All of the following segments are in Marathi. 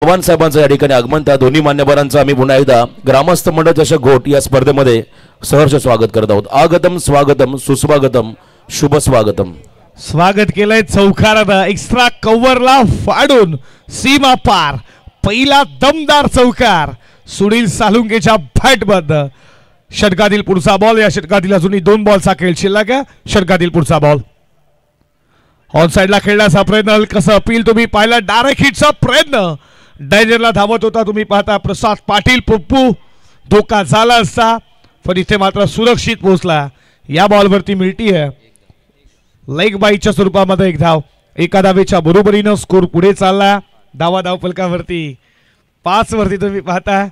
चव्हाण साहेबांचं या ठिकाणी आगमन, त्या दोन्ही मान्यवरांचं आम्ही पुन्हा एकदा ग्रामस्थ मंडळ चषक घोट या स्पर्धेमध्ये सहर्ष स्वागत करत आहोत. आगतम स्वागतम सुस्वागतम शुभ स्वागतम. स्वागत केलंय चौकारानं एक्स्ट्रा कव्हरला फाडून सीमा पार पहिला दमदार चौकार सुनील सालुंकेच्या बॅटमध्ये. षटकातील पुढचा बॉल, या षटकातील अजूनही 2 बॉलचा खेळ शिल्लक आहे. षटकातील पुढचा बॉल ऑन साइडला खेळण्याचा प्रयत्न, कसं अपील तुम्ही पाहिला, डायरेक्ट हिटचा प्रयत्न, डेंजरला धावत होता तुम्ही पाहता प्रसाद पाटील. पप्पू धोका झाला असता पण इथे मात्र सुरक्षित पोहोचला. या बॉलवरती मिळती आहे लेग बाईच्या स्वरूपामध्ये एक धाव. एका धावेच्या बरोबरीनं स्कोर पुढे चालला. धावा धाव फलकावरती 5 वरती तुम्ही पाहता.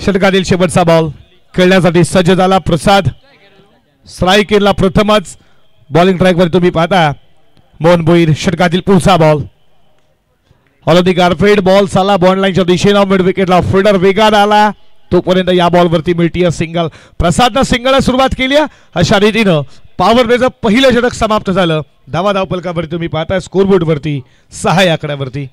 षटकातील शेवटचा बॉल खेळण्यासाठी सज्ज झाला प्रसाद. स्ट्राईकरला प्रथमच बॉलिंग ट्रॅकवर तुम्ही पाहता मोहन भोईर. षटकातील पुढचा बॉल हॉलोदी गारफेड बॉल चाला बॉन्ड लाईनच्या दिशेनं मिड विकेटला फिल्डर वेगात आला. तोपर्यंत या बॉलवरती मिळती सिंगल. प्रसादनं सिंगलला सुरुवात केली. अशा रीतीनं पॉवर प्लेचं पहिलं षटक समाप्त झालं. धावा धाव फलकावरती तुम्ही पाहताय स्कोरबोर्ड वरती 6 या आकड्यावरती.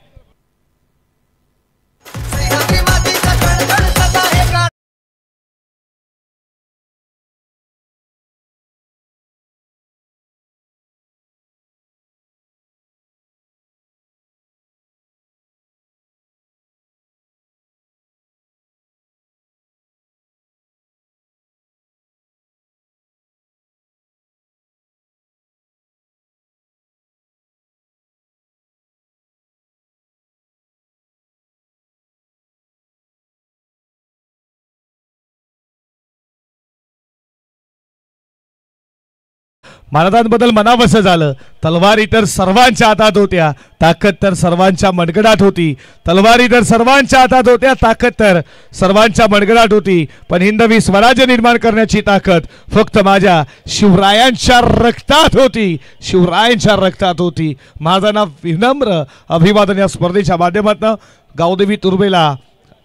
महाराजांबद्दल मनावसं झालं. तलवारी तर सर्वांच्या हातात होत्या, ताकद तर सर्वांच्या मनगडात होती. तलवारी तर सर्वांच्या हातात होत्या, ताकद तर सर्वांच्या मनगडात होती. पण हिंदवी स्वराज्य निर्माण करण्याची ताकद फक्त माझ्या शिवरायांच्या रक्तात होती. शिवरायांच्या रक्तात होती. माझा विनम्र अभिवादन या स्पर्धेच्या माध्यमातून गावदेवी तुर्बेला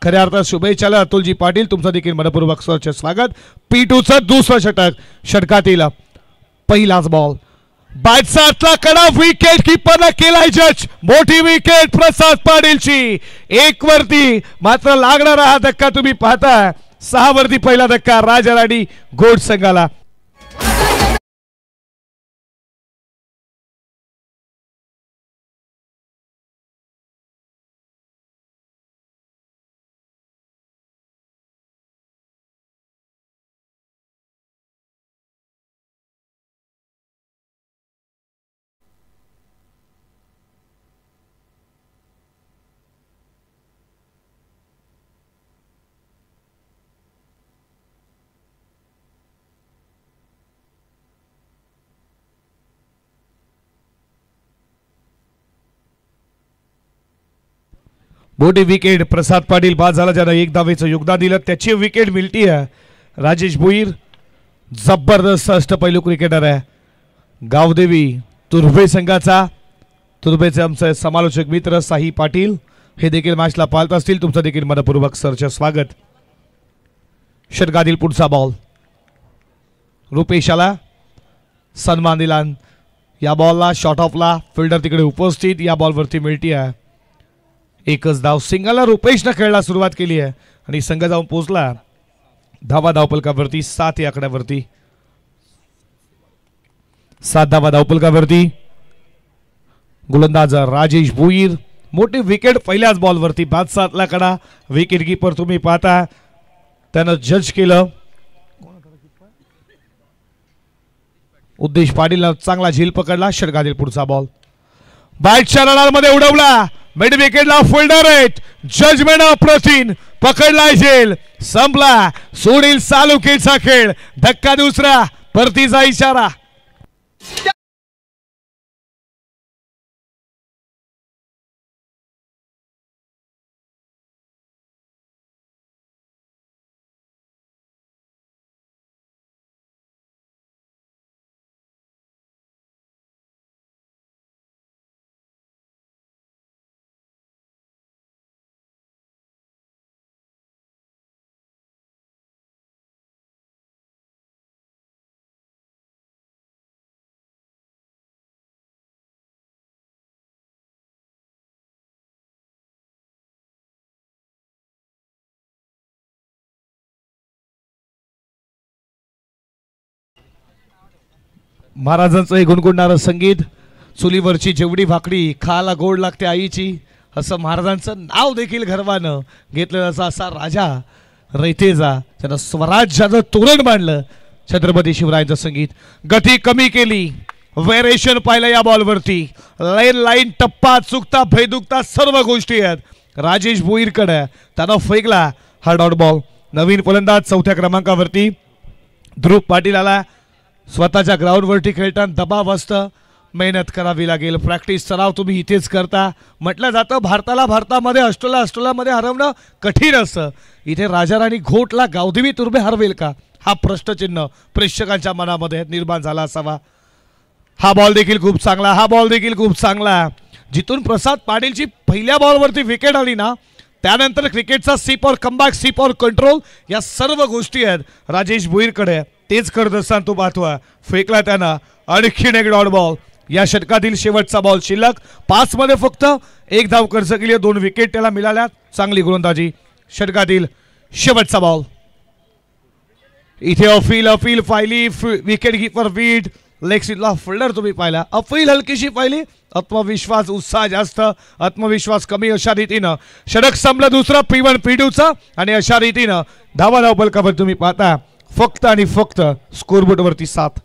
खऱ्या अर्थात शुभेच्छा. अतुलजी पाटील तुमचं देखील मनपूर्वक स्वागत. P2चं दुसरं षटक. षटकातील पहिलाच बॉल बॅटचा आतला कडा विकेट कीपरला केलाय जज. मोठी विकेट प्रसाद पाटीलची. 1 वरती मात्र लागणारा हा धक्का तुम्ही पाहता. 6 वरती पहिला धक्का राजा राणी घोट संघाला. मोठी विकेट प्रसाद पाटील बाद झाला, ज्यानं 1 धावेचं योगदान दिलं. त्याची विकेट मिळती आहे राजेश भोईर. जबरदस्त अष्टपैलू क्रिकेटर आहे गावदेवी तुर्भे संघाचा. तुर्भेचे आमचे समालोचक मित्र साही पाटील हे देखील मॅचला पाहत असतील. तुमचं देखील मनपूर्वक सरचे स्वागत. षटकातील पुढचा बॉल रुपेशाला सन्मान दिला. या बॉलला शॉर्ट ऑफला फिल्डर तिकडे उपस्थित. या बॉलवरती मिळती आहे एकच धाव. सिंगलला रुपेशनं खेळला सुरुवात केली आहे आणि संघ जाऊन पोहोचला धावा धावपलकावरती 7 या आकड्यावरती. 7 धावा धावपलकावरती. गोलंदाज राजेश भोईर. मोठी विकेट पहिल्याच बॉलवरती. बाद 7ला कडा. विकेट कीपर तुम्ही पाहता त्यानं जज केलं. उद्देश पाटील चांगला झेल पकडला. षटकातील पुढचा बॉल बॅटच्या रडारमध्ये उडवला. मिड विकेटला फिल्डर आहेत. जजमेंट अप्रतिम. पकडला झेल. संपला सुनील सालुंकेचा खेळ. धक्का दुसरा. परतीचा इशारा. महाराजांचं हे गुणगुणणारं संगीत, चुलीवरची जेवढी भाकरी खायला गोड लागते आईची, असं महाराजांचं नाव देखील गर्वानं घेतलेलं असा राजा रयतेजा ज्यानं स्वराज्याचं तोरण बांधलं. छत्रपती शिवरायांचं संगीत. गती कमी केली, व्हेरिएशन पाहिलं या बॉलवरती. लाईन टप्पा चुकता भेदुकता सर्व गोष्टी आहेत. राजेश भोईरकडे त्यानं फेकला हा डॉट बॉल. नवीन फलंदाज चौथ्या क्रमांकावरती ध्रुव पाटील आला. स्वतःच्या ग्राउंडवरती खेळताना दबाव असतं, मेहनत करावी लागेल, प्रॅक्टिस सराव तुम्ही इथेच करता. म्हटलं जातं भारतामध्ये ऑस्ट्रेलियामध्ये हरवणं कठीण असतं. इथे राजाराणी घोटला गावदेवी तुर्भे हरवेल का, हा प्रश्नचिन्ह प्रेक्षकांच्या मनामध्ये निर्माण झाला असावा. हा बॉल देखील खूप चांगला. जिथून प्रसाद पाटीलची पहिल्या बॉलवरती विकेट आली ना, त्यानंतर क्रिकेटचा सीप और कमबॅक, सीप और कंट्रोल या सर्व गोष्टी आहेत राजेश भोईरकडे. तेच करत असताना तो पाहतोय. फेकला त्यानं आणखीन एक डॉट बॉल. या षटकातील शेवटचा बॉल शिल्लक. 5 मध्ये फक्त 1 धाव खर्च केली, 2 विकेट त्याला मिळाल्या. चांगली गोलंदाजी. षटकातील शेवटचा बॉल. इथे अफील फायली विकेट कीपर वीड लेग सीटला फिल्डर तुम्ही पाहिला. अफील हलकीशी पाहिली, आत्मविश्वास उत्साह जास्त, आत्मविश्वास कमी. अशा रीतीनं षटक संपलं दुसरं P1 P2चं. आणि अशा रीतीनं धाव फलकावर तुम्ही पाहता फक्त आणि फक्त स्कोरबोर्डवरती 7.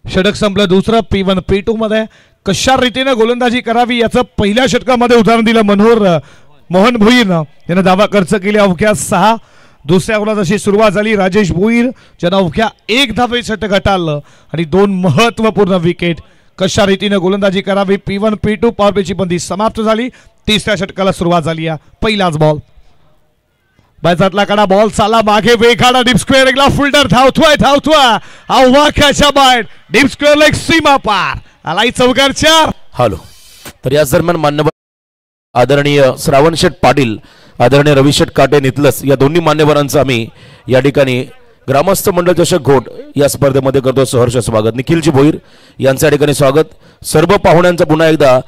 षटक संपलं दुसरं P1 P2 मध्ये. कशा रीतीने गोलंदाजी करावी याचं पहिल्या षटकामध्ये उदाहरण दिलं मोहन भोईरनं. त्यानं धावा खर्च केली अवघ्या 6. दुसऱ्या गोलंदाजीची सुरुवात झाली राजेश भोईर ज्यानं अवघ्या 1 धावे षटक हाताळलं आणि 2 महत्वपूर्ण विकेट. कशा रीतीने गोलंदाजी करावी. P1 P2 पॉवरप्लेची बंदी समाप्त झाली. तिसऱ्या षटकाला सुरुवात झाली. पहिलाच बॉल. बायचातला कडा बॉल चाला मागे वेगाडा डीप स्क्वेअर एकला फिल्डर धावतोय आव्हाकाच्या बाहेर डीप स्क्वेअर लेग सीमा पार आलाय चौकार 4. हॅलो. तर याच दरम्यान मान्यवर आदरणीय श्रावण शेठ पाटील, आदरणीय रवी शेठ काटे नितलस या दोन्ही मान्यवरांचं आम्ही या ठिकाणी ग्रामस्थ मंडळ चषक घोट या स्पर्धेमध्ये करतो सहर्ष स्वागत. निखिलजी भोईर यांचं या ठिकाणी स्वागत. सर्व पाहुण्यांचं पुन्हा एकदा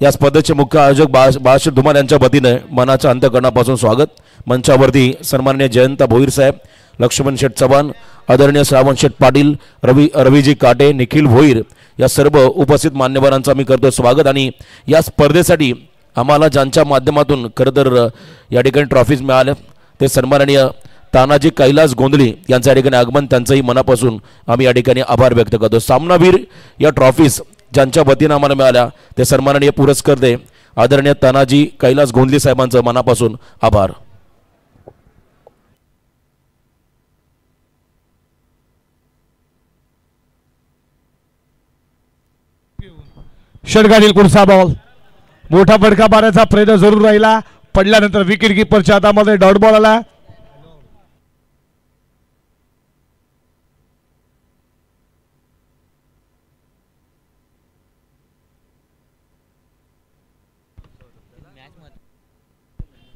या स्पर्धेचे मुख्य आयोजक बाळासाहेब धुमाल यांच्या वतीने मनाच्या अंतःकरणापासून स्वागत. मंचावरती सन्माननीय जयंता भोईर साहेब, लक्ष्मण शेठ चव्हाण, आदरणीय श्रावण शेठ पाटील, रवीजी काटे, निखिल भोईर या सर्व उपस्थित मान्यवरांचं आम्ही करतो स्वागत. आणि या स्पर्धेसाठी आम्हाला ज्यांच्या माध्यमातून खरं तर या ठिकाणी ट्रॉफीज मिळाल्या ते सन्माननीय तानाजी कैलास गोंधळी यांचं या ठिकाणी आगमन, त्यांचंही मनापासून आम्ही या ठिकाणी आभार व्यक्त करतो. सामनावीर या ट्रॉफीज ज्यांच्या वतीनं आम्हाला मिळाल्या ते सन्माननीय पुरस्कर्ते आदरणीय तानाजी कैलास गोंधळी साहेबांचं मनापासून आभार. षटकातील पुढचा बॉल. मोठा फटका मारण्याचा प्रयत्न जरूर राहिला, पडल्यानंतर विकेट कीपरच्या हातामध्ये डॉट बॉल आला.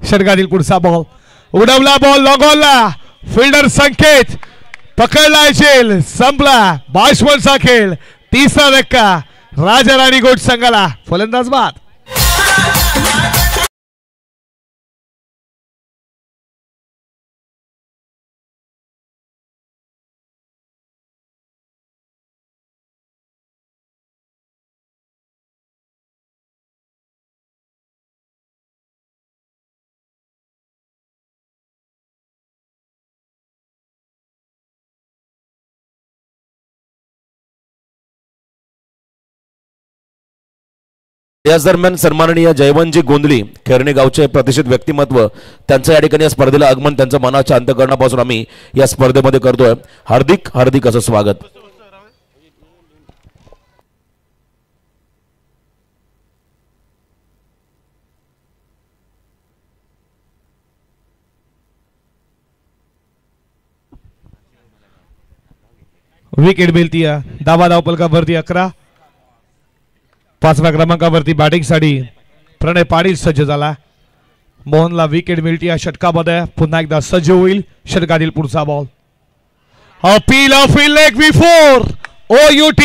षटकातील पुढचा बॉल. उडवला बॉल लॉगॉलला. फिल्डर संकेत पकडला झेल. संपला 22 खेळ. तिसरा धक्का राजाराणी गोट संघाला. फलंदाज बाद. याच दरम्यान सन्माननीय जयवंतजी गोंधळी खेरणे गावचे प्रतिष्ठित व्यक्तिमत्व, त्यांचं या ठिकाणी या स्पर्धेला आगमन त्यांचं मनाच्या अंतःकरणापासून आम्ही या स्पर्धेमध्ये करतोय. हार्दिक हार्दिक असं स्वागत. विकेट मिळती धावा धावपलकावरती 11. 5व्या क्रमांकावरती बॅटिंगसाठी प्रणय पाटील सज्ज झाला. मोहनला विकेट मिळती षटकामध्ये. पुन्हा एकदा सज्ज होईल षटकातील पुढचा ball. Appeal leg before OUT.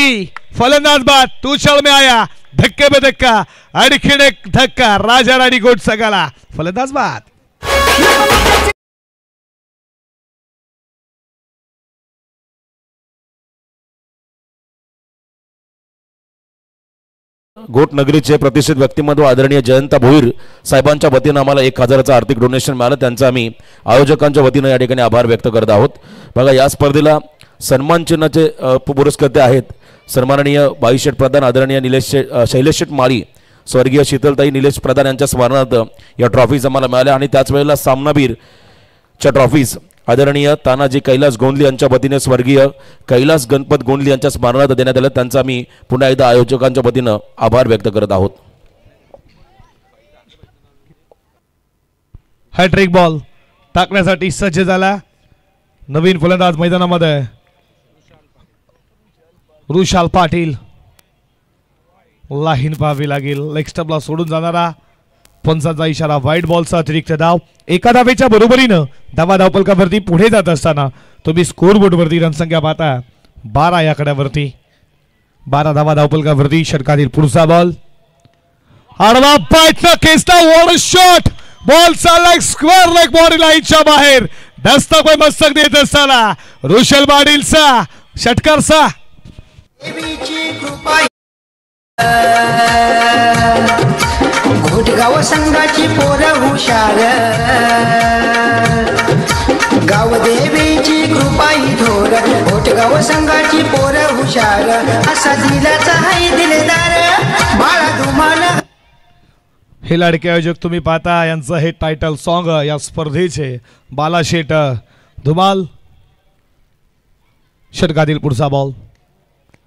फलंदाज बाद तुछड़ में आया. धक्के में धक्का. आणखीन एक धक्का. राजा राणी गोट संघाला फलंदाज बाद. गोट नगरीचे प्रतिष्ठित व्यक्तिमत्व आदरणीय जयंता भोईर साहेबांच्या वतीनं आम्हाला 1000चं आर्थिक डोनेशन मिळालं. त्यांचं आम्ही आयोजकांच्या वतीनं या ठिकाणी आभार व्यक्त करत आहोत. बघा या स्पर्धेला सन्मान चिन्हाचे पुरस्कर्ते आहेत सन्माननीय बाईशेठ प्रधान आदरणीय शैलेशेठ माळी स्वर्गीय शीतलताई निलेश प्रधान यांच्या स्मरणार्थ या ट्रॉफीज आम्हाला मिळाल्या. आणि त्याच वेळेला सामनावीरच्या ट्रॉफीज आदरणीय तानाजी कैलास गोंदली यांच्या वतीने स्वर्गीय कैलास गणपत गोंदली यांच्या स्मरणार्थ देण्यात आलं. त्यांचा आम्ही पुन्हा एकदा आयोजकांच्या वतीनं आभार व्यक्त करत आहोत. हॅट्रिक बॉल टाकण्यासाठी सज्ज झाला. नवीन फलंदाज मैदानामध्ये रुशाल पाटील. लाहीन पाहावी लागेल. लेग स्टंपला सोडून जाणारा पंचांचा इशारा. व्हाईट बॉलचा अतिरिक्त धाव. एका धावेच्या बरोबरीनं धावा धावपलकावरती पुढे जात असताना तुम्ही स्कोरबोर्डवरती रणसंख्या पाहता 12 या कड्यावरती. 12 धावा धावपलकावरती षटकातील पुढचा बॉल. आडवा पायथ्या केसला. What a shot. बॉल चाललाय स्क्वेअर लेग बॉडी लाईनच्या बाहेर. दस्तक मस्तक देत असताना रुशल पाटीलचा षटकारचा. घोटगाव संघाची पोर हुशार. गाव देवीची कृपा ही थोर. घोटगाव संघाची पोर हुशार. असा दिलाचा हाय दिलदार बाळा धुमाल. हे लाडके आयोजक तुम्ही पाहता यांचं हे टायटल सॉन्ग या स्पर्धेचे. बालाशेठ धुमाल. षटकातील पुढचा बॉल.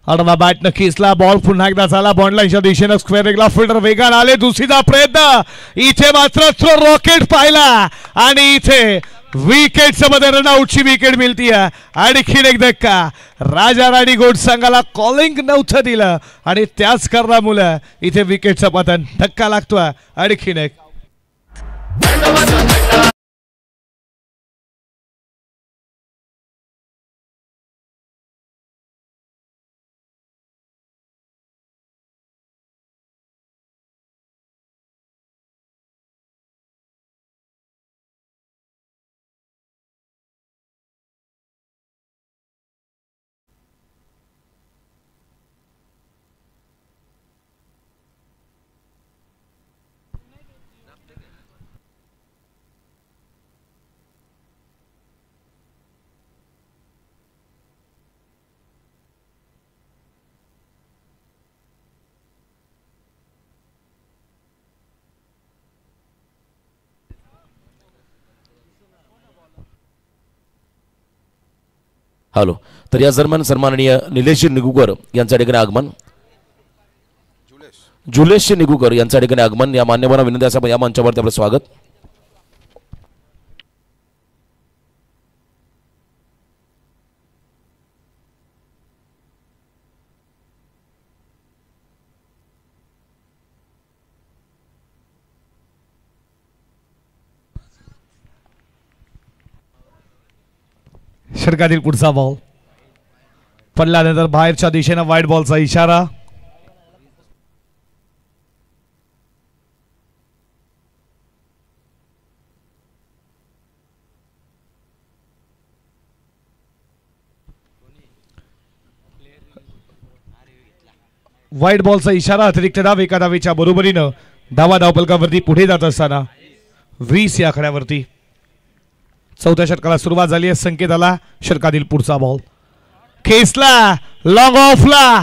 आडवा बॅट न खेचला. बॉल पुन्हा एकदा झाला बॉन्ड लाईनच्या दिशेनं स्क्वेअर लेगला. फिल्डर वेगान आले. दुसरीचा प्रयत्न. इथे मात्र थ्रो रॉकेट पाहिला आणि इथे विकेटच्या मध्ये रनआउटची विकेट मिळती. आणखीन एक धक्का. राजा राणी गोट संघाला कॉलिंग नव्हतं दिलं आणि त्याच कारणामुळे इथे विकेटचं पतन. धक्का लागतोय. आणखीन एक. हॅलो. तर या दरम्यान सन्माननीय निलेश निगुकर यांच्या ठिकाणी आगमन. जुलेश निगुकर यांच्या ठिकाणी आगमन. या मान्यवरांना विनंती असा या मंचावरती आपलं स्वागत. षटकातील पुढचा बॉल पडल्यानंतर बाहेरच्या दिशेनं व्हाईट बॉलचा इशारा. व्हाईट बॉलचा इशारा. अतिरिक्त धाव. एका धावेच्या बरोबरीनं धावा धावपलकावरती पुढे जात असताना 20 या आकड्यावरती. चौथ्या षटकाला सुरुवात झाली आहे. संकेत आला. षटकातील पुढचा बॉल खेचला. लॉंग ऑफला.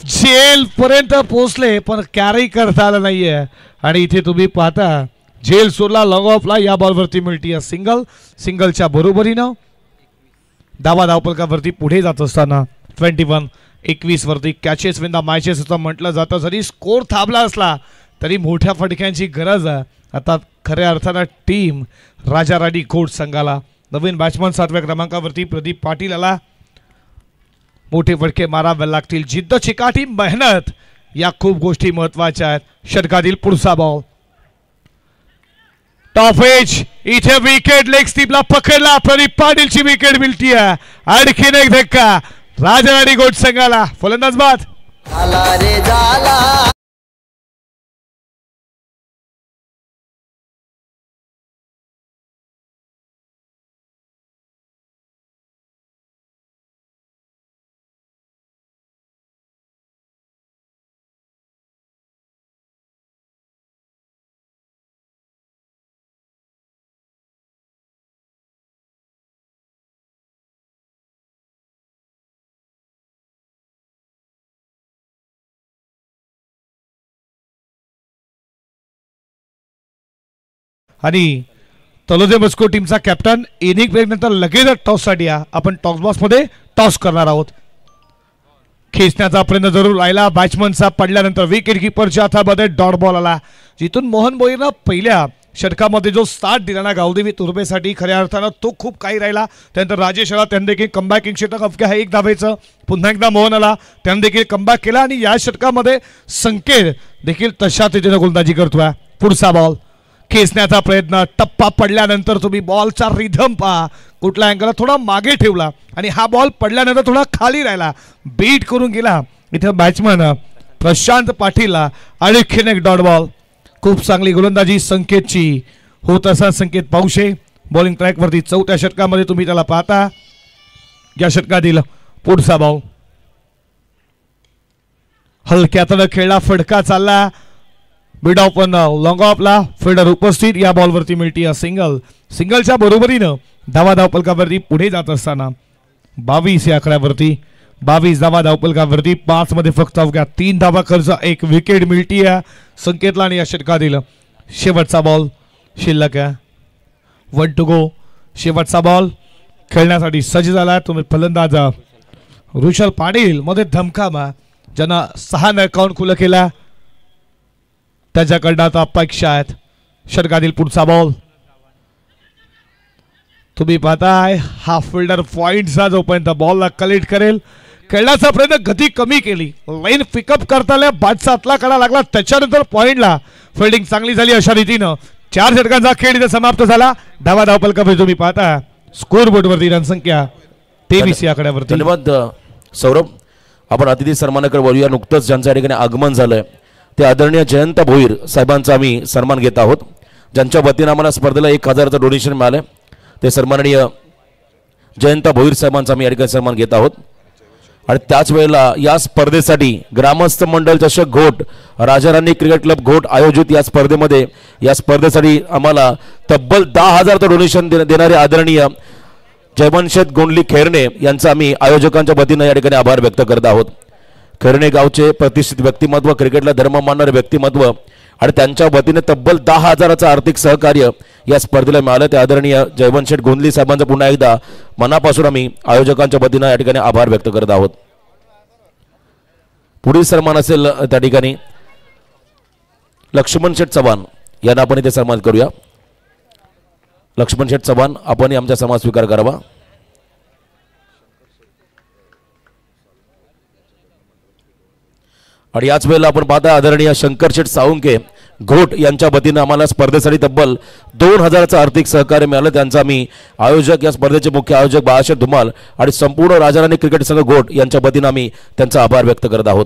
जेल पर्यंत पोहोचले पण कॅरी करता आलं नाहीये आणि इथे तुम्ही पाहता जेल सोडला. लॉंग ऑफला. या बॉलवरती मिळती सिंगल. सिंगलच्या बरोबरीनं धावा धावपलकावरती पुढे जात असताना 21-21 वरती कॅचेस विन द मॅचेस असं म्हटलं जातं. जरी स्कोर थांबला असला तरी मोठ्या फटक्यांची गरज आहे आता खऱ्या अर्थानं टीम राजा राणी गोट संघाला. नवीन बॅट्समन 7व्या क्रमांकावरती प्रदीप पाटील आला. मोठे फटके मारावे लागतील. जिद्द चिकाटी मेहनत या खूप गोष्टी महत्वाच्या आहेत. षटकातील पुढचा बॉल टॉप एज इथे विकेट लेग स्टीपला पकडला. प्रदीप पाटीलची विकेट मिळती आहे. आणखीन एक धक्का राजराणी गोट संघाला. फलंदाज बाद आणि तलोदे मस्को टीमचा कॅप्टन इनिंग ब्रेक नंतर लगेच टॉससाठी आपण टॉस बॉक्स मध्ये टॉस करणार आहोत. खेचण्याचा प्रयत्न जरूर राहिला. बॅट्समनचा पडल्यानंतर विकेट किपरच्या हातामध्ये डॉट बॉल आला. जिथून मोहन भोईरनं पहिल्या षटकामध्ये जो स्टार्ट दिला ना गावदेवी तुर्बेसाठी खऱ्या अर्थानं तो खूप काही राहिला. त्यानंतर राजेश आला, त्यानं देखील कमबॅकिंग षटक अवघ्या एक धावेचं. पुन्हा एकदा मोहन आला, त्यानं देखील कमबॅक केला आणि या षटकामध्ये संकेत देखील तशा रीतीने गोलंदाजी करतोय. पुढचा बॉल खेचण्याचा प्रयत्न. टप्पा पडल्यानंतर तुम्ही बॉलचा रिधम पहा. कुठला अँगल थोडा मागे ठेवला आणि हा बॉल पडल्यानंतर थोडा खाली राहिला, बीट करून गेला. इथं बॅट्समन प्रशांत पाटीलला आणखीन एक डॉट बॉल. खूप चांगली गोलंदाजी संकेतची होत असा संकेत पावशे बॉलिंग ट्रॅकवरती. चौथ्या षटकामध्ये तुम्ही त्याला पाहता. या षटकातील पुढचा बॉल हलक्यातनं खेळला, फटका चालला. मिड ऑफ पण लॉंग ऑफला फिल्डर उपस्थित. या बॉलवरती मिळती सिंगल. सिंगलच्या बरोबरीनं धावा धावपलकावरती पुढे जात असताना 22 या आकड्यावरती 22 धावा धावपलकावरती 5 मध्ये फक्त अवघ्या 3 धावा खर्च, 1 विकेट मिळती आहे संकेतला. आणि या षटकातील शेवटचा बॉल शिल्लक आहे. 1 टू गो. शेवटचा बॉल खेळण्यासाठी सज्ज झाला. तुम्ही फलंदाज ऋषभ पाटील मध्ये धमकामा ज्यांना 6 ने अकाउंट खुलं केला त्याच्याकडनं आता अपेक्षा आहेत. षटकातील पुढचा बॉल तुम्ही पाहताय. हा फिल्डर पॉइंटचा जोपर्यंत बॉलला कलेक्ट करेल खेळण्याचा प्रयत्न गती कमी केली. लाईन पिकअप करताना बॅटचा आतला कडा लागला, त्याच्यानंतर पॉइंटला फिल्डिंग चांगली झाली. अशा रीतीनं 4 षटकांचा खेळ इथे समाप्त झाला. धावा धावपलकावर तुम्ही पाहता स्कोर बोर्डवरती रनसंख्या 23 या आकड्यावरती. धन्यवाद सौरभ. आपण अतिथी सन्मानाकडे वळूया. नुकतंच ज्यांच्या ठिकाणी आगमन झालंय ते आदरणीय जयंत भोईर साहेबांचा आम्ही सन्मान घेत आहोत. ज्यांच्या वतीनं आम्हाला स्पर्धेला 1000चं डोनेशन मिळालं ते सन्माननीय जयंत भोईर साहेबांचा आम्ही या ठिकाणी सन्मान घेत आहोत. आणि त्याच वेळेला या स्पर्धेसाठी ग्रामस्थ मंडळ चषक घोट राजाराणी क्रिकेट क्लब घोट आयोजित या स्पर्धेसाठी आम्हाला तब्बल 10,000चं डोनेशन देणारे आदरणीय जयवंशेत गोंडली खैरणे यांचा आम्ही आयोजकांच्या वतीनं या ठिकाणी आभार व्यक्त करत आहोत. खैरणे गावचे प्रतिष्ठित व्यक्तिमत्व, क्रिकेटला धर्म मानणारे व्यक्तिमत्व आणि त्यांच्या वतीने तब्बल 10,000चं आर्थिक सहकार्य या स्पर्धेला मिळालं. ते आदरणीय जयवंशेठ गोंदली साहेबांचा पुन्हा एकदा मनापासून आम्ही आयोजकांच्या वतीनं या ठिकाणी आभार व्यक्त करत आहोत. पुढील सन्मान असेल त्या ठिकाणी लक्ष्मण शेठ चव्हाण यांना आपण इथे सन्मान करूया. लक्ष्मण शेठ चव्हाण आपण आमचा सन्मान स्वीकार करावा. आणि याच वेळेला आपण पाहता आदरणीय शंकरशेठ साळुंके घोट यांच्या वतीनं आम्हाला स्पर्धेसाठी तब्बल 2,000चं आर्थिक सहकार्य मिळालं. त्यांचा आम्ही आयोजक, या स्पर्धेचे मुख्य आयोजक बाळासाहेब धुमाल आणि संपूर्ण राजाराणी क्रिकेट संघ घोट यांच्या वतीनं आम्ही त्यांचा आभार व्यक्त करत आहोत.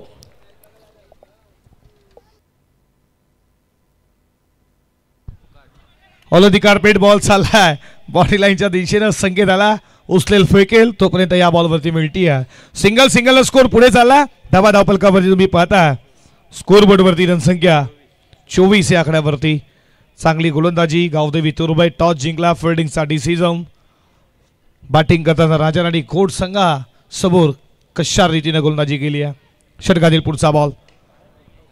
ऑल द कार्पेट बॉल चाललाय. बॉडी लाईनच्या दिशेनं संकेत आला, उचलेल फेकेल तोपर्यंत या बॉलवरती मिळती आहे सिंगल. सिंगल स्कोर पुढे चालला. धावा धावपलकावरती तुम्ही पाहता स्कोर बोर्डवरती रनसंख्या 24 या आकड्यावरती. चांगली गोलंदाजी गावदेवी तुर्बे. टॉस जिंकला, फिल्डिंगचा डिसिजन. बॅटिंग करताना राजाराणी घोट संघा समोर कशा रीतीने गोलंदाजी केली आहे. षटकातील पुढचा बॉल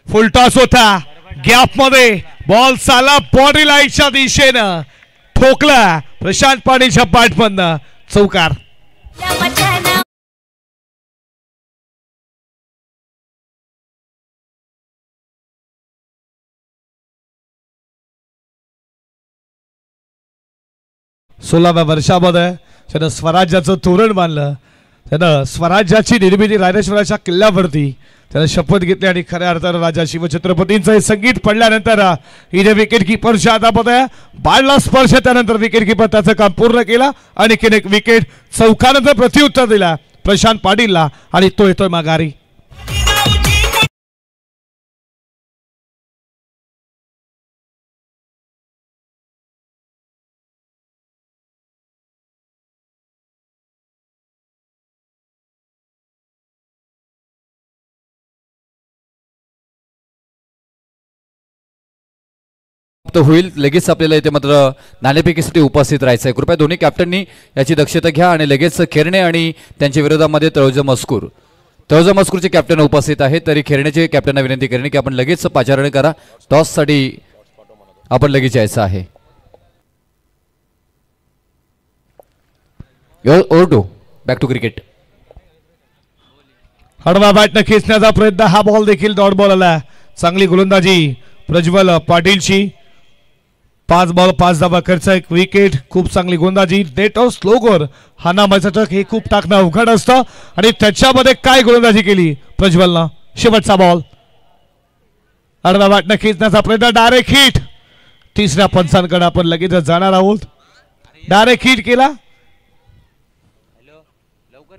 फुल टॉस होता. गॅप मध्ये बॉल चाला, बॉडी लाईनच्या दिशेनं ठोकला प्रशांत पाटीलच्या बॅटमधनं. चौकार. सोळाव्या वर्षामध्ये त्यानं स्वराज्याचं तोरण बांधलं. त्यानं स्वराज्याची निर्मिती रायरेश्वराच्या किल्ल्यावरती त्यानं शपथ घेतली आणि खऱ्या अर्थानं राजा शिवछत्रपतींचं हे संगीत पडल्यानंतर इथे विकेट किपरच्या हातामध्ये बाळला स्पर्श, त्यानंतर विकेट किपर त्याचं काम पूर्ण केलं आणि एक विकेट चौकानंतर प्रत्युत्तर दिला प्रशांत पाटीलला आणि तो येतोय माघारी. होईल लगेच आपल्याला इथे मात्र नाणेफेकीसाठी उपस्थित राहायचं आहे. कृपया दोन्ही कॅप्टननी याची दक्षता घ्या आणि लगेच खेरणे आणि त्यांच्या विरोधामध्ये तळोजा मस्कूरचे कॅप्टन उपस्थित आहेत. तरी खेरण्याचे कॅप्टनना विनंती करणे की आपण लगेच पाचारण करा. टॉससाठी आपण लगेच यायचं आहे. ओरडो बॅक टू क्रिकेट. हडवा बॅटनं खेचण्याचा प्रयत्न, हा बॉल देखील डॉट बॉल आला. चांगली गोलंदाजी प्रज्वल पाटीलची. 5 बॉल 5 धावा खर्च, 1 विकेट. खूप चांगली गोलंदाजी. डेट ऑफ स्लोगर हानामाचा टक हे खूप टाकणं अवघड असतं आणि त्याच्यामध्ये काय गोलंदाजी केली प्रज्वलनं. शेवटचा बॉल आडव्या बॅटनं खेचण्याचा प्रयत्न, डायरेक्ट हिट. तिसऱ्या पंचांकडे आपण लगेच जाणार आहोत. डायरेक्ट हिट केला.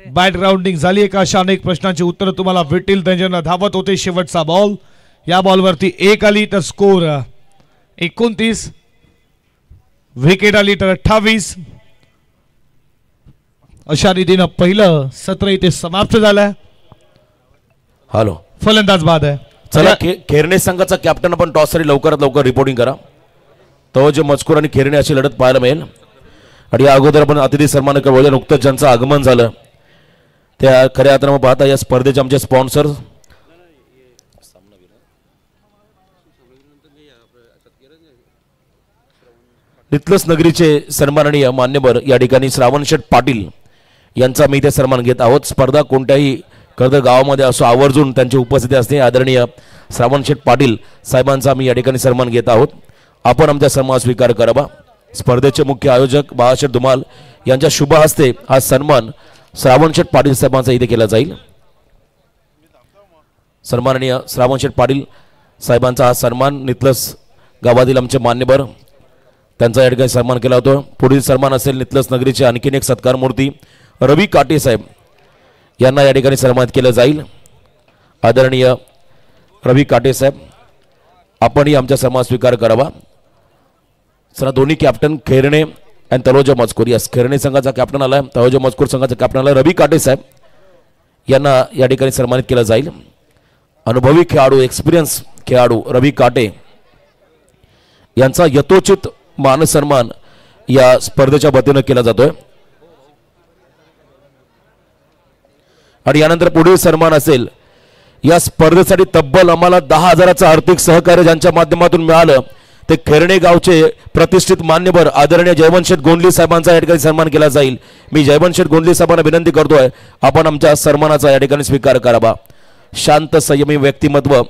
बॅट ग्राउंडिंग झाली का अशा अनेक प्रश्नांची उत्तर तुम्हाला भेटतील. त्यांच्यानं धावत होते. शेवटचा बॉल, या बॉलवरती 1 आली तर स्कोर 29, विकेट आली तर 28. अशा रीतीनं पहिलं सत्र इथे समाप्त झालं. हॅलो, फलंदाज बाद आहे. चला खेरणे संघाचा कॅप्टन आपण टॉससाठी लवकरात लवकर रिपोर्टिंग करा. तवज मजकूर आणि खेरणे अशी लढत पाहायला मिळेल. आणि या अगोदर आपण अतिथी सन्मान बोलूया. नुकतंच ज्यांचं आगमन झालं त्या खऱ्या अर्थानं पाहता या स्पर्धेचे आमचे स्पॉन्सर नितलस नगरीचे सन्माननीय मान्यवर या ठिकाणी श्रावणशेठ पाटील यांचा मी इथे सन्मान घेत आहोत. स्पर्धा कोणत्याही कर्जत गावामध्ये असो आवर्जून त्यांची उपस्थिती असते. आदरणीय श्रावणशेठ पाटील साहेबांचा मी या ठिकाणी सन्मान घेत आहोत. आपण आमचा सन्मान स्वीकार करावा. स्पर्धेचे मुख्य आयोजक बाळाशेठ धुमाल यांच्या शुभ हस्ते हा सन्मान श्रावणशेठ पाटील साहेबांचा इथे केला जाईल. सन्माननीय श्रावणशेठ पाटील साहेबांचा हा सन्मान नितलस गावातील आमचे मान्यवर त्यांचा या ठिकाणी सन्मान केला होता. पुढील सन्मान असेल नितलस नगरीचे आणखीन एक सत्कार मूर्ती रवी काटे साहेब यांना या ठिकाणी सन्मानित केलं जाईल. आदरणीय रवी काटे साहेब आपणही आमचा सन्मान स्वीकार करावा. सर दोन्ही कॅप्टन खेरणे आणि तळोजा मजकूर, या खेरणे संघाचा कॅप्टन आला, तळोजा मजकूर संघाचा कॅप्टन आला रवी काटे साहेब यांना या ठिकाणी सन्मानित केलं जाईल. अनुभवी खेळाडू, एक्सपिरियन्स खेळाडू रवी काटे यांचा यथोचित मान सन्मान या स्पर्धेच्या वतीनं केला जातोय. आणि यानंतर पुढील सन्मान असेल या स्पर्धेसाठी तब्बल आम्हाला 10,000चं आर्थिक सहकार्य ज्यांच्या माध्यमातून मिळालं ते खेरणे गावचे प्रतिष्ठित मान्यवर आदरणीय जयवंतशेठ गोंडली साहेबांचा या ठिकाणी सन्मान केला जाईल. मी जयवंतशेठ गोंडली साहेबांना विनंती करतोय आपण आमच्या सन्मानाचा या ठिकाणी स्वीकार करावा. शांत संयमी व्यक्तिमत्व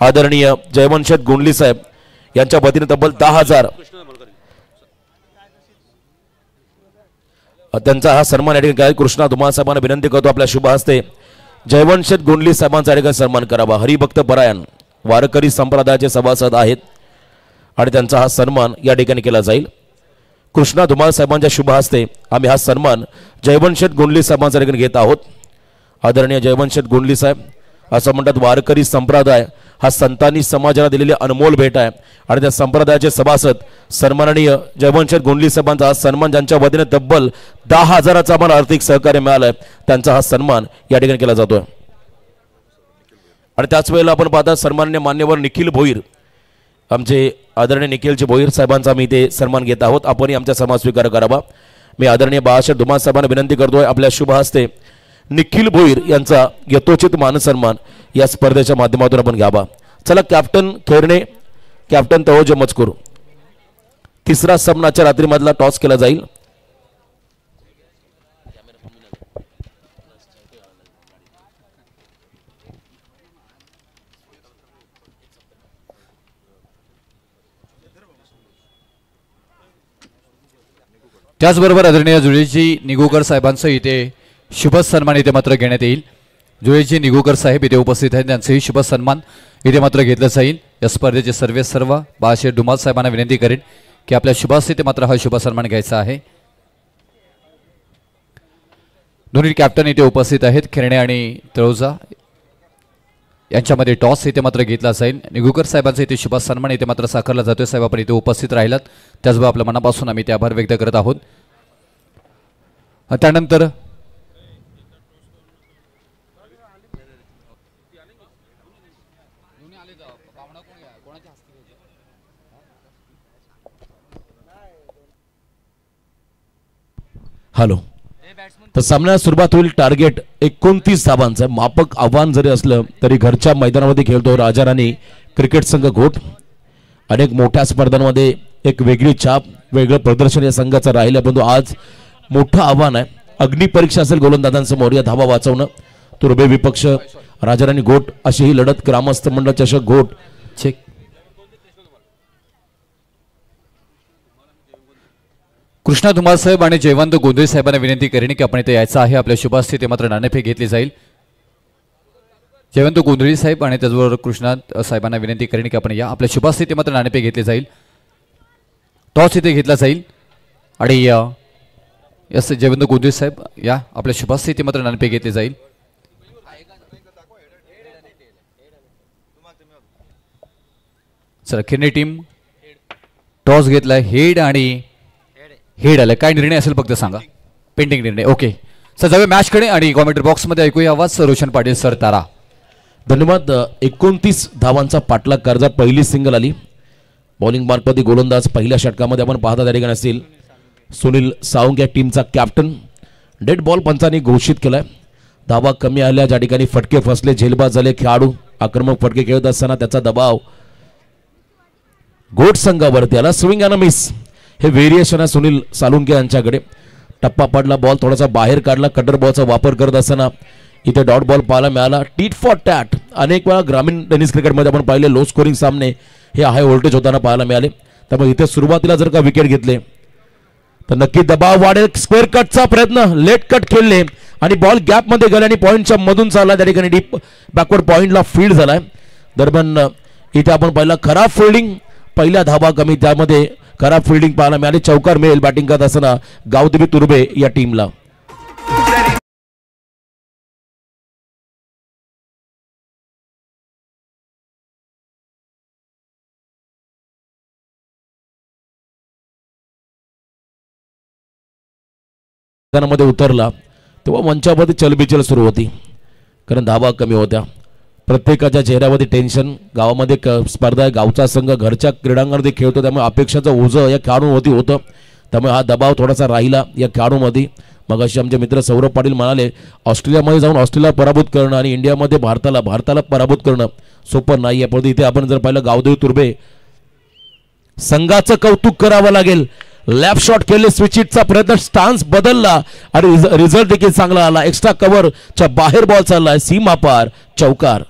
आदरणीय जयवंतशेठ गोंडली साहेब यांच्या वतीने तब्बल 10,000 त्यांचा हा सन्मान या ठिकाणी कृष्णा धुमाळ साहेबांना विनंती करतो आपल्या शुभ हस्ते जयवंतशेठ गोंडली साहेबांचा या ठिकाणी सन्मान करावा. हरिभक्त परायण वारकरी संप्रदायाचे सभासद आहेत आणि त्यांचा हा सन्मान या ठिकाणी केला जाईल. कृष्णा धुमाळ साहेबांच्या शुभ हस्ते आम्ही हा सन्मान जयवंतशेठ गोंडली साहेबांचा ठिकाणी घेत आहोत. आदरणीय जयवंतशेठ गोंडली साहेब असं म्हणतात वारकरी संप्रदाय हा संतांनी समाजाला दिलेली अनमोल भेट आहे आणि त्या संप्रदायाचे सभासद सन्माननीय जयवंतशेठ गोंडली साहेबांचा हा सन्मान ज्यांच्या वतीने तब्बल 10,000चं आम्हाला आर्थिक सहकार्य मिळालंय त्यांचा हा सन्मान या ठिकाणी केला जातोय. आणि त्याच वेळेला आपण पाहता सन्माननीय मान्यवर निखिल भोईर आमचे आदरणीय निखिलजी भोईर साहेबांचा मी इथे सन्मान घेत आहोत. आपणही आमचा सन्मान स्वीकार करावा. मी आदरणीय बाळासाहेब धुमाळ साहेबांना विनंती करतोय आपल्या शुभ हस्ते निखिल भोईर यांचा यथोचित मानसन्मान या स्पर्धेच्या माध्यमातून आपण घ्यावा. चला कॅप्टन खेरणे, कॅप्टन तळोजा मजकूर. तिसरा सामनाच्या रात्रीमधला टॉस केला जाईल. त्याचबरोबर आदरणीय जुळेजी निगुकर साहेबांचं इथे शुभ सन्मान इथे मात्र घेण्यात येईल. जुळेजी निगुकर साहेब इथे उपस्थित आहेत, त्यांचेही शुभ सन्मान इथे मात्र घेतलं जाईल. या स्पर्धेचे सर्व बाळाशेठ डुमाल साहेबांना विनंती करेन की आपल्या शुभास्थिती मात्र हा शुभ सन्मान घ्यायचा आहे. दोन्ही कॅप्टन इथे उपस्थित आहेत. खेरणे आणि तळोजा यांच्यामध्ये टॉस इथे मात्र घेतला जाईल. निगुकर साहेबांचा इथे शुभ सन्मान इथे मात्र साकारला जातोय. साहेब आपण इथे उपस्थित राहिलात त्याचबरोबर आपल्या मनापासून आम्ही ते आभार व्यक्त करत आहोत. त्यानंतर हॅलो, तर सामन्याला सुरुवात होईल. टार्गेट 29 धावांचं मापक आव्हान जरी असलं तरी घरच्या मैदानामध्ये खेळतो राजा राणी क्रिकेट संघ घोट. अनेक मोठ्या स्पर्धांमध्ये एक वेगळी छाप, वेगळं प्रदर्शन या संघाचं राहिलं, परंतु आज मोठं आव्हान आहे. अग्निपरीक्षा असेल गोलंदाजांसमोर या धावा वाचवणं. तुर्बे विपक्ष राजा राणी घोट अशी ही लढत. ग्रामस्थ मंडळ चषक घोट. चेक. कृष्णा धुमाळ साहेब आणि जयवंत गोंधळे साहेबांना विनंती करेन की आपण इथे यायचं आहे. आपल्या शुभास्थिती मात्र नाणेफेक घेतली जाईल. जयवंत गोंधळे साहेब आणि त्याचबरोबर कृष्णा साहेबांना विनंती करेन की आपण या. आपल्या शुभास्थिती मात्र नाणेफेक घेतली जाईल. टॉस इथे घेतला जाईल आणि यस जयवंत गोंधळे साहेब या. आपल्या शुभास्थिती मात्र नाणेफेक घेतली जाईल. चला, खेरणे टीम टॉस घेतलाय. हेड आणि हेड आलं. काय निर्णय असेल फक्त सांगा. पेंडिंग निर्णय. ओके सर, जाऊया मॅचकडे आणि कॉमेंट्री बॉक्समध्ये ऐकूया आवाज रोशन पाटील सर तारा. धन्यवाद. 29 धावांचा पाठलाग कर्जा. पहिली सिंगल आली. बॉलिंग मार्कमध्ये गोलंदाज पहिल्या षटकामध्ये आपण पाहता त्या ठिकाणी असतील सुनील सावंग या टीमचा कॅप्टन. डेड बॉल पंचांनी घोषित केलाय. धावा कमी आल्या, ज्या ठिकाणी फटके फसले, झेलबाज झाले खेळाडू. आक्रमक फटके खेळत असताना त्याचा दबाव घोट संघावरती आला. स्विंग अँड मिस हे व्हेरिएशन आहे सुनील सालुंके यांच्याकडे. टप्पा पडला, बॉल थोडासा बाहेर काढला. कटर बॉलचा वापर करत असताना इथे डॉट बॉल पाहायला मिळाला. Tit for tat. अनेक वेळा ग्रामीण टेनिस क्रिकेटमध्ये आपण पाहिले लो स्कोरिंग सामने हे हाय व्होल्टेज होताना पाहायला मिळाले. त्यामुळे इथे सुरुवातीला जर का विकेट घेतले तर नक्की दबाव वाढेल. स्क्वेअर कटचा प्रयत्न, लेट कट खेळले आणि बॉल गॅपमध्ये गेला आणि पॉईंटच्या मधून चालला. त्या ठिकाणी डीप बॅकवर्ड पॉईंटला फील्ड झालाय. दरम्यान इथे आपण पाहिला खराब फिल्डिंग. पहिल्या धावा कमी, त्यामध्ये खराब फिल्डिंग पाहायला मिळाली. चौकार मिळेल बॅटिंग करत असताना गावदेवी तुर्बे या टीमला. मध्ये उतरला तेव्हा मंचावरती चलबिचल सुरू होती, कारण धावा कमी होत्या. प्रत्येकाच्या चेहऱ्यावरती टेन्शन. गावामध्ये स्पर्धा आहे, गावचा संघ घरच्या क्रीडांगणामध्ये खेळतो, त्यामुळे अपेक्षाचं ओझं या खेळाडूंवरती होतं. त्यामुळे हा दबाव थोडासा राहिला या खेळाडूंमध्ये. मग असे आमचे मित्र सौरभ पाटील म्हणाले, ऑस्ट्रेलियामध्ये जाऊन ऑस्ट्रेलिया पराभूत करणं आणि इंडियामध्ये भारताला पराभूत करणं सोपं नाही आहे. पण इथे आपण जर पाहिलं गावदेवी तुर्बे संघाचं कौतुक करावं लागेल. लॅप शॉट केले, स्विच हिटचा प्रयत्न, स्टान्स बदलला आणि रिझल्ट देखील चांगला आला. एक्स्ट्रा कव्हरच्या बाहेर बॉल चाललाय, सीमा पार, चौकार.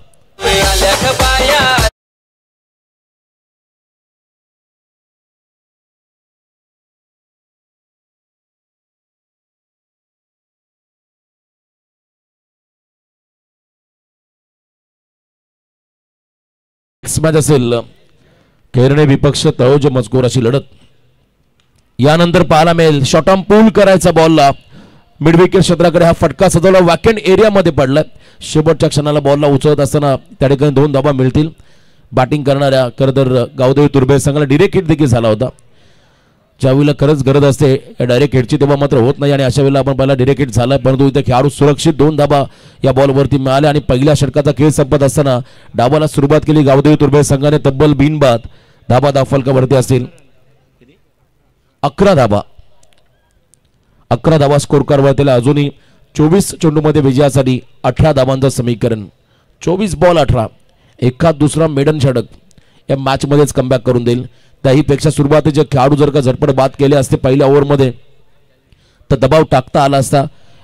मॅच असेल खेरणे विपक्ष तळोजा मजकूर अशी लढत. यानंतर पाहायला मिळेल शॉर्ट आर्म पूल करायचा बॉलला. मिड विकेट क्षेत्राकडे हा फटका सजवला, वॅकेंट एरियामध्ये पडलाय. शेवटच्या क्षणाला बॉलला उचलत असताना त्या ठिकाणी 2 धावा मिळतील. बॅटिंग करणाऱ्या खरंतर गावदेवी तुर्बे संघाला डिरेक्ट हिट देखील झाला होता. ज्यावेळेला खरंच गरज असते डायरेक्ट हिटची तेव्हा मात्र होत नाही, आणि अशा वेळेला आपण पहिला डिरेक्ट हिट झाला. परंतु इथे खेळाडू सुरक्षित 2 धावा या बॉलवरती मिळाल्या आणि पहिल्या षटकाचा खेळ संपत असताना डावाला सुरुवात केली गावदेवी तुर्बे संघाने. तब्बल बिनबाद धाबा दाफलकावरती असतील 11 धाबा स्कोर करवतील. अजूनही 24 चेंडूमध्ये विजयासाठी 18 धावांचं समीकरण. 24 बॉल 18. एखाद दुसरा मेडन षटक या मॅच मध्येच कमबॅक करून देईल. त्याहीपेक्षा सुरुवातीचे खेळाडू जर का झटपट बाद केले असते पहिल्या ओव्हरमध्ये तर दबाव टाकता आला असता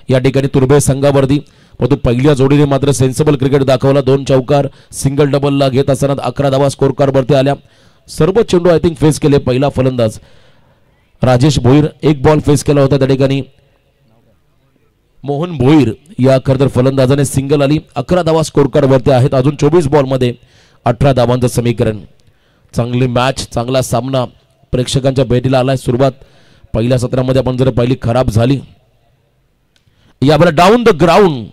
या ठिकाणी तुर्बे संघावरती. परंतु पहिल्या जोडीने मात्र सेन्सिबल क्रिकेट दाखवला. 2 चौकार सिंगल डबलला घेत असताना 11 धावा स्कोर कार्डवरती आल्या. सर्व चेंडू आय थिंक फेस केले. पहिला फलंदाज राजेश भोईर 1 बॉल फेस केला होता त्या ठिकाणी. मोहन भोईर या खरतर फलंदाजाने सिंगल आली. 11 धावा स्कोर कार्ड वरती आहेत. अजून 24 बॉल मध्ये 18 धावांचं समीकरण. चांगली मॅच, चांगला सामना प्रेक्षकांच्या भेटीला आलाय. सुरुवात पहिल्या सत्रामध्ये आपण जर पहिली खराब झाली. यावेळेला down the ground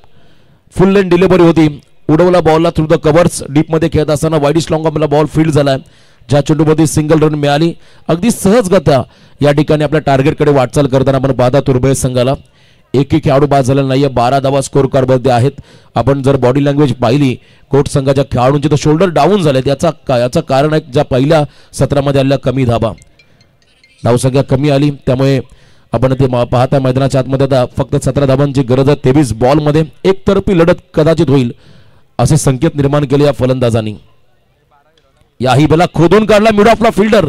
full lane delivery होती. उडवला बॉलला थ्रू द कव्हर्स. डीप मध्ये खेळत असताना वाईडिश लॉंग ऑफला बॉल फील्ड झालाय. ज्या चेंडूमध्ये सिंगल रन मिळाली. अगदी सहजगत्या या ठिकाणी आपल्या टार्गेटकडे वाटचाल करताना आपण पाहता तुर्भे संघाला एकही खेळाडू बाद झालेला नाहीये. 12 धावा स्कोर कार्डमध्ये आहेत. आपण जर बॉडी लँग्वेज पाहिली कोट संघाच्या खेळाडूंची तर शोल्डर डाऊन झालेत. याचं कारण आहे ज्या पहिल्या सत्रामध्ये आलेल्या कमी धावा, धावसंख्या कमी आली. त्यामुळे आपण ते पाहता मैदानाच्या आतमध्ये आता फक्त 17 धावांची गरज आहे. 23 बॉलमध्ये एकतर्फी लढत कदाचित होईल असे संकेत निर्माण केले या फलंदाजांनी. याही बेला खोदून काढला मिड ऑफला फिल्डर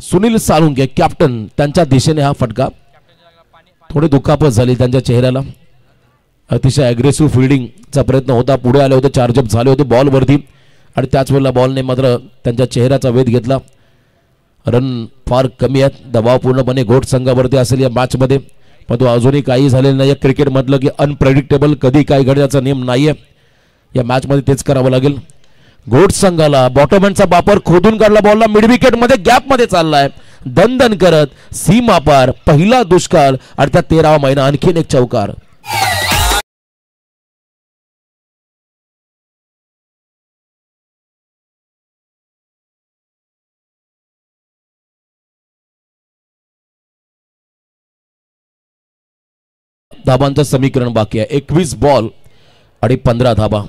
सुनील साळुंके कॅप्टन. त्यांच्या दिशेने हा फटका. थोडी दुखापत झाली त्यांच्या चेहऱ्याला. अतिशय अग्रेसिव्ह फिल्डिंगचा प्रयत्न होता. पुढे आले होते, चार्जअप झाले होते बॉलवरती आणि त्याच वेळेला बॉलने मात्र त्यांच्या चेहऱ्याचा वेध घेतला. रन फार कमी आहेत. दबाव पूर्णपणे घोट संघावरती असेल या मॅचमध्ये. पण तो अजूनही काही झालेलं नाही. क्रिकेट म्हटलं की अनप्रेडिक्टेबल, कधी काय घडण्याचा नियम नाहीये. या मॅचमध्ये तेच करावं लागेल. घोट संघाला बॉटमहँडचा वापर खोदून काढला. बॉलला मिड विकेट मध्ये गॅप मध्ये चाललाय दन करत सीमा पार. पहिला दुष्काळ आणि त्या 13वा महिना आणखीन एक चौकार. धाबांचं समीकरण बाकी आहे. 21 बॉल आणि 15 धाबा.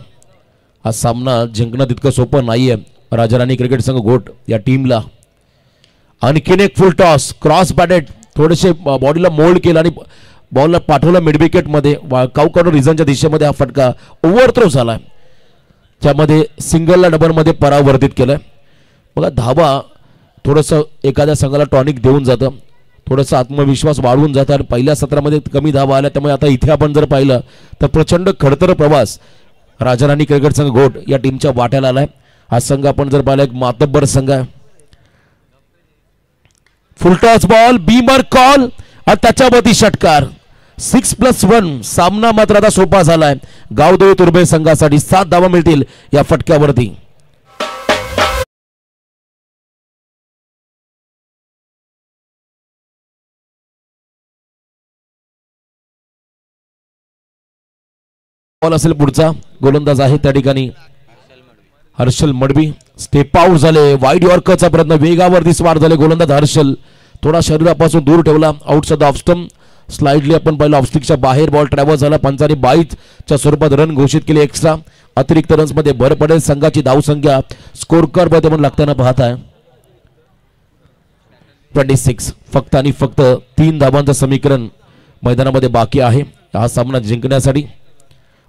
हा सामना जिंकणं तितकं सोपं नाहीये राजाराणी क्रिकेट संघ घोट या टीमला. आणखीन एक फुल टॉस क्रॉस बॅटेड. थोडेसे बॉडीला मोल्ड केलं आणि बॉलला पाठवलं मिड विकेट मध्ये. काउकाडो रिझनच्या दिशेमध्ये हा फटका ओव्हरथ्रो झालाय. त्यामध्ये सिंगलला डबल मध्ये परावर्तित केलंय. बघा धावा थोडंसं एखाद्या संघाला टॉनिक देऊन जातं. थोडासा आत्मविश्वास वाढवून जातं आणि पहिल्या सत्रामध्ये कमी धावा आल्या. त्यामुळे आता इथे आपण जर पाहिलं तर प्रचंड खडतर प्रवास राजाराणी क्रिकेट संघ घोट या टीमच्या वाट्याला आलाय. हा संघ आपण जर पाहिला एक मातब्बर संघ आहे. फुलटॉस बॉल बीमर कॉल आणि त्याच्यावरती षटकार. 6+1 सामना मात्र आता सोपा झालाय गावदेवी तुर्भे संघासाठी. 7 धावा मिळतील या फटक्यावरती. बॉल असेल पुढचा. गोलंदाज आहे त्या ठिकाणी हर्षल मडवी. स्टेप आउट झाले. वाईड यॉर्करचा प्रयत्न, वेगावरती स्वार झाले गोलंदाज हर्षल. थोडा शरीरापासून दूर ठेवला. Outside off stump. स्लाइडली आपण पाहिलं ऑफस्टिकच्या बाहेर बॉल ट्रॅव्हल झाला. पंचाने 22च्या स्वरूपात रन घोषित केले. एक्स्ट्रा अतिरिक्त रन्स मध्ये भर पडेल. संघाची धावसंख्या स्कोर कार्ड मध्ये आपण लागताना पाहताय 26. फक्त आणि फक्त 3 धावांचं समीकरण मैदानामध्ये बाकी आहे हा सामना जिंकण्यासाठी.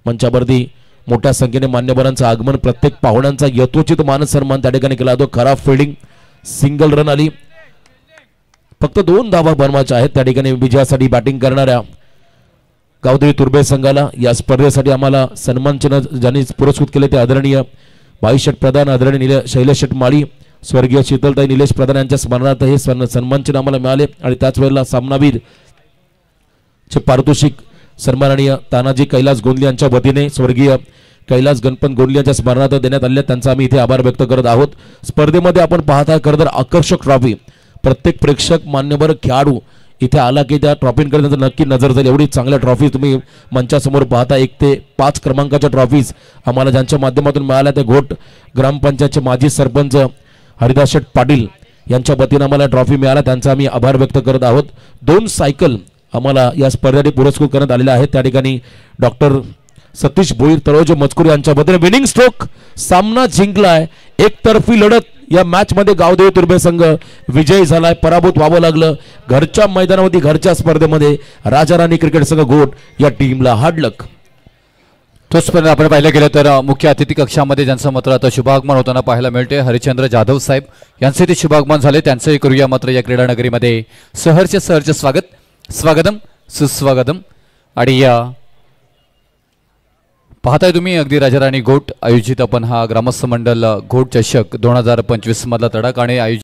मंचावरती मोठ्या संख्येने मान्यवरांचं आगमन. प्रत्येक पाहुण्यांचा यथोचित मान सन्मान त्या ठिकाणी केला जातो. खराब फिल्डिंग, सिंगल रन आली. फक्त 2 धावा बनवायच्या आहेत त्या ठिकाणी. विजयासाठी बॅटिंग करणाऱ्या गावदेवी तुर्भे संघाला या स्पर्धेसाठी आम्हाला सन्मान चिन्ह ज्यांनी पुरस्कृत केले ते आदरणीय भाई शेठ प्रधान, आदरणीय शैलेश शेठ माळी, स्वर्गीय शीतलताई निलेश प्रधान यांच्या स्मरणार्थ हे सन्मान चिन्ह आम्हाला मिळाले. आणि त्याच वेळेला सामनावीर चे पारितोषिक सन्माननीय तानाजी कैलास गोंदली यांच्या वतीने स्वर्गीय कैलास गणपत गोंदली यांच्या स्मरणार्थ देण्यात आले. त्यांचा आम्ही इथे आभार व्यक्त करत आहोत. स्पर्धेमध्ये आपण पाहताय खरं तर आकर्षक ट्रॉफी. प्रत्येक प्रेक्षक मान्यवर खेळाडू इथे आला की त्या ट्रॉफींकडे नक्की नजर जाईल. एवढी चांगल्या ट्रॉफी तुम्ही मंचासमोर पाहता. 1 ते 5 क्रमांकाच्या ट्रॉफीज आम्हाला ज्यांच्या माध्यमातून मिळाल्या ते घोट ग्रामपंचायतचे माजी सरपंच हरिदास शेठ पाटील यांच्या वतीने आम्हाला ट्रॉफी मिळाला. त्यांचा आम्ही आभार व्यक्त करत आहोत. 2 सायकल आम्हाला या स्पर्धेसाठी पुरस्कृत करण्यात आलेला आहे. त्या ठिकाणी डॉक्टर सतीश भोईर तळोजे मजकूर यांच्या वतीने विनिंग स्ट्रोक. सामना जिंकलाय. एकतर्फी लढत या मॅच मध्ये गावदेवी तुर्भे संघ विजयी झालाय. पराभूत व्हावं लागलं. घरच्या मैदानावरती घरच्या स्पर्धेमध्ये राजाराणी क्रिकेट संघ घोट या टीमला हार्ड लक. तोच पण आपण पाहिलं गेलं तर मुख्य अतिथी कक्षामध्ये ज्यांचं मात्र आता शुभागमन होताना पाहायला मिळते हरिचंद्र जाधव साहेब यांचे ते शुभागमन झाले. त्यांचंही करूया मात्र या क्रीडा नगरीमध्ये सहर्ष स्वागतम सुस्वागतम. आणि या पाहताय तुम्ही अगदी राजाराणी घोट आयोजित आपण हा ग्रामस्थ मंडळ घोट चषक 2025 मधला तडाख आणि आयोजित